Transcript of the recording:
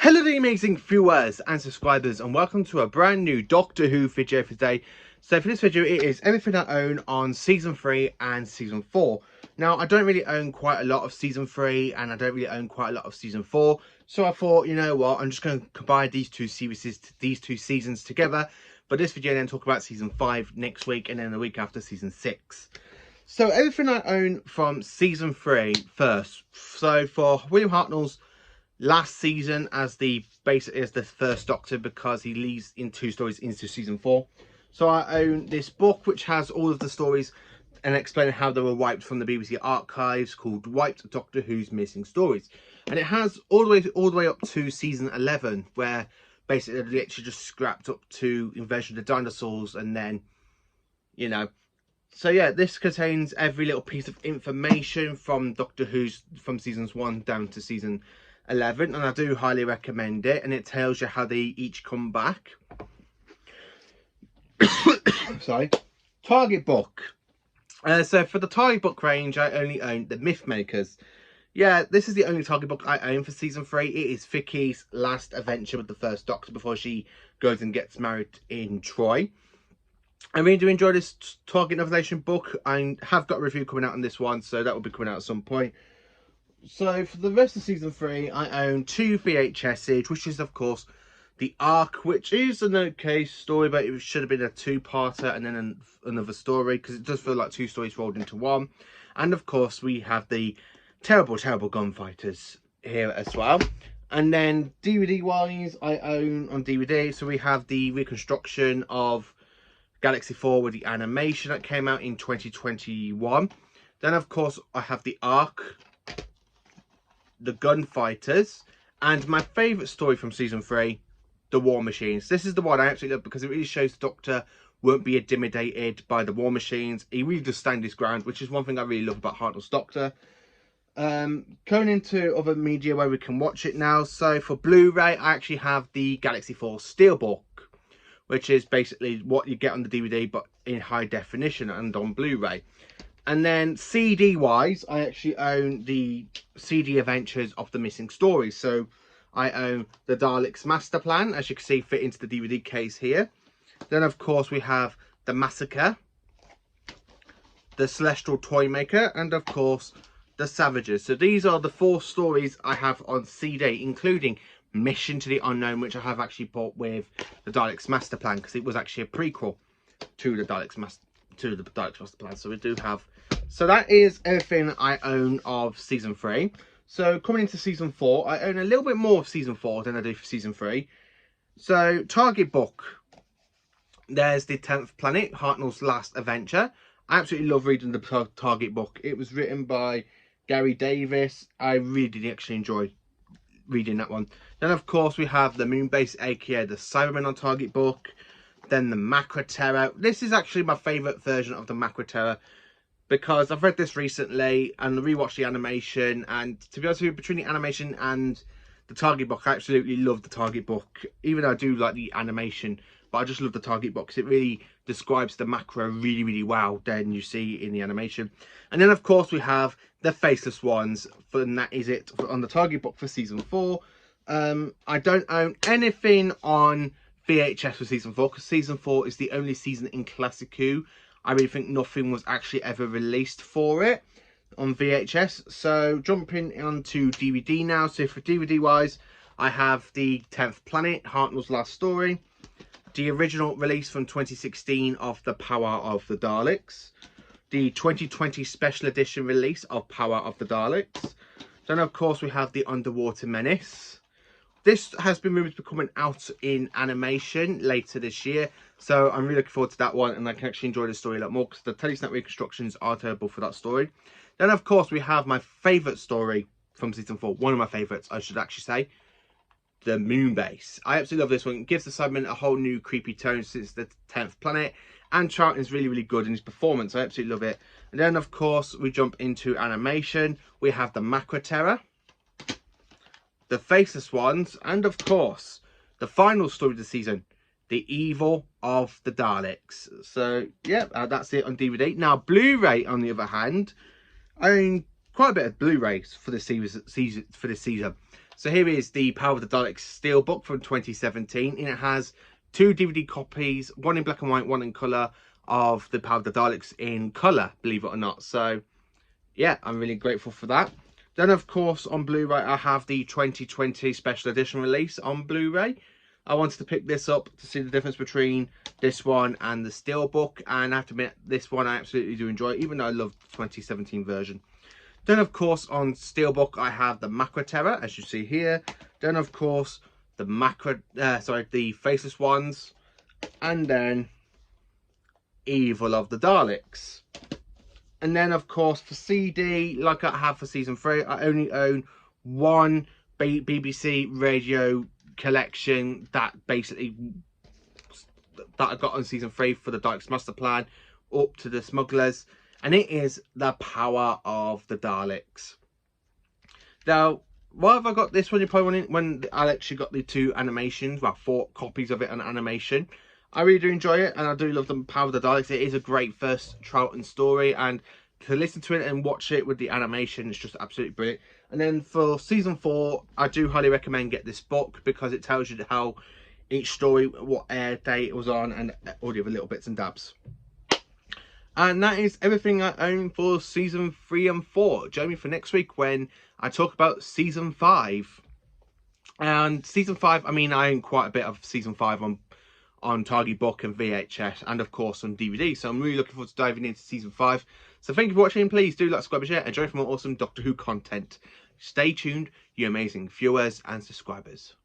Hello the amazing viewers and subscribers, and welcome to a brand new Doctor Who video for today. So for this video it is everything I own on season 3 and season 4. Now I don't really own quite a lot of season 3 and I don't really own quite a lot of season 4. So I thought, you know what, I'm just going to combine these two seasons together. But this video then talk about season 5 next week and then the week after season 6. So everything I own from season 3 first. So for William Hartnell's last season as the first Doctor, because he leads in 2 stories into season 4. So I own this book which has all of the stories and explaining how they were wiped from the BBC archives, called Wiped Doctor Who's Missing Stories, and it has all the way up to season 11, where basically they literally just scrapped up to Invasion of the Dinosaurs, and then, you know. So yeah, this contains every little piece of information from Doctor Who's from seasons 1 down to season 11, and I do highly recommend it, and it tells you how they each come back. Sorry. Target book. So for the Target book range, I only own the Mythmakers. Yeah, this is the only Target book I own for season 3. It is Vicky's last adventure with the first Doctor before she goes and gets married in Troy. I really do enjoy this Target novelization book. I have got a review coming out on this one, so that will be coming out at some point. So for the rest of season 3, I own 2 VHSs, which is of course the Ark, which is an okay story, but it should have been a 2-parter and then another story, because it does feel like 2 stories rolled into one. And of course we have the terrible Gunfighters here as well. And then DVD wise, I own on DVD, so we have the reconstruction of Galaxy 4 with the animation that came out in 2021. Then of course I have the Ark, the Gunfighters, and my favourite story from season 3, the War Machines. This is the one I absolutely love because it really shows the Doctor won't be intimidated by the War Machines. He really does stand his ground, which is one thing I really love about Hartnell's Doctor. Going into other media where we can watch it now. So for Blu-ray, I actually have the Galaxy 4 Steelbook, which is basically what you get on the DVD but in high definition and on Blu-ray. And then CD wise, I actually own the CD Adventures of the Missing Stories. So I own the Daleks Master Plan, as you can see fit into the DVD case here. Then of course we have the Massacre, the Celestial Toymaker, and of course the Savages. So these are the 4 stories I have on CD, including Mission to the Unknown, which I have actually bought with the Daleks Master Plan, because it was actually a prequel to the Daleks Master Plan. So we do have, so that is everything I own of season 3. So coming into season 4, I own a little bit more of season 4 than I do for season 3. So Target book, there's the 10th Planet, Hartnell's last adventure. I absolutely love reading the Target book. It was written by Gary Davis. I really did actually enjoy reading that one. Then of course we have the Moonbase, aka the Cybermen on Target book. Then the Macra Terror. This is actually my favourite version of the Macra Terror, because I've read this recently and rewatched the animation, and to be honest with you, between the animation and the Target book, I absolutely love the Target book. Even though I do like the animation, but I just love the Target book because it really describes the Macra really well than you see in the animation. And then of course we have the Faceless Ones, and that is it on the Target book for season 4. I don't own anything on VHS for season 4, because season 4 is the only season in Classic Who I really think nothing was actually ever released for it on VHS. So jumping onto DVD now. So for DVD wise, I have the 10th Planet, Hartnell's last story, the original release from 2016 of The Power of the Daleks, the 2020 special edition release of Power of the Daleks. Then of course we have the Underwater Menace. This has been rumored to be coming out in animation later this year, so I'm really looking forward to that one, and I can actually enjoy the story a lot more because the Telesnap reconstructions are terrible for that story. Then of course we have my favourite story from season 4, one of my favourites I should actually say, the Moonbase. I absolutely love this one. It gives the Cybermen a whole new creepy tone since the 10th Planet, and Charlton's really good in his performance. I absolutely love it. And then of course we jump into animation. We have the Macra Terror, the Faceless Ones, and of course the final story of the season, the Evil of the Daleks. So yeah, that's it on DVD. Now Blu-ray on the other hand, I own quite a bit of Blu-rays for this season. So here is the Power of the Daleks Steelbook from 2017, and it has 2 DVD copies, one in black and white, one in colour, of the Power of the Daleks in colour, believe it or not. So yeah, I'm really grateful for that. Then of course on Blu-ray I have the 2020 special edition release on Blu-ray. I wanted to pick this up to see the difference between this one and the Steelbook, and I have to admit this one I absolutely do enjoy, even though I love the 2017 version. Then of course on Steelbook I have the Macra Terror, as you see here. Then of course the Faceless Ones, and then Evil of the Daleks. And then of course for CD, like I have for season 3, I only own one BBC radio collection that I got on season 3 for the Daleks Master Plan up to the Smugglers, and it is the Power of the Daleks. Now, why have I got this one? You're probably wondering, when I actually got the 2 animations, well, 4 copies of it on animation. I really do enjoy it, and I do love the Power of the Daleks. It is a great first Troughton story, and to listen to it and watch it with the animation, it's just absolutely brilliant. And then for season 4, I do highly recommend get this book, because it tells you how each story, what air date it was on, and all the other little bits and dabs. And that is everything I own for season 3 and 4. Join me for next week when I talk about season 5. And season 5, I mean, I own quite a bit of season 5 on Target Book and VHS, and of course on DVD. So I'm really looking forward to diving into season 5. So thank you for watching. Please do like, subscribe, and share, and join for more awesome Doctor Who content. Stay tuned, you amazing viewers and subscribers.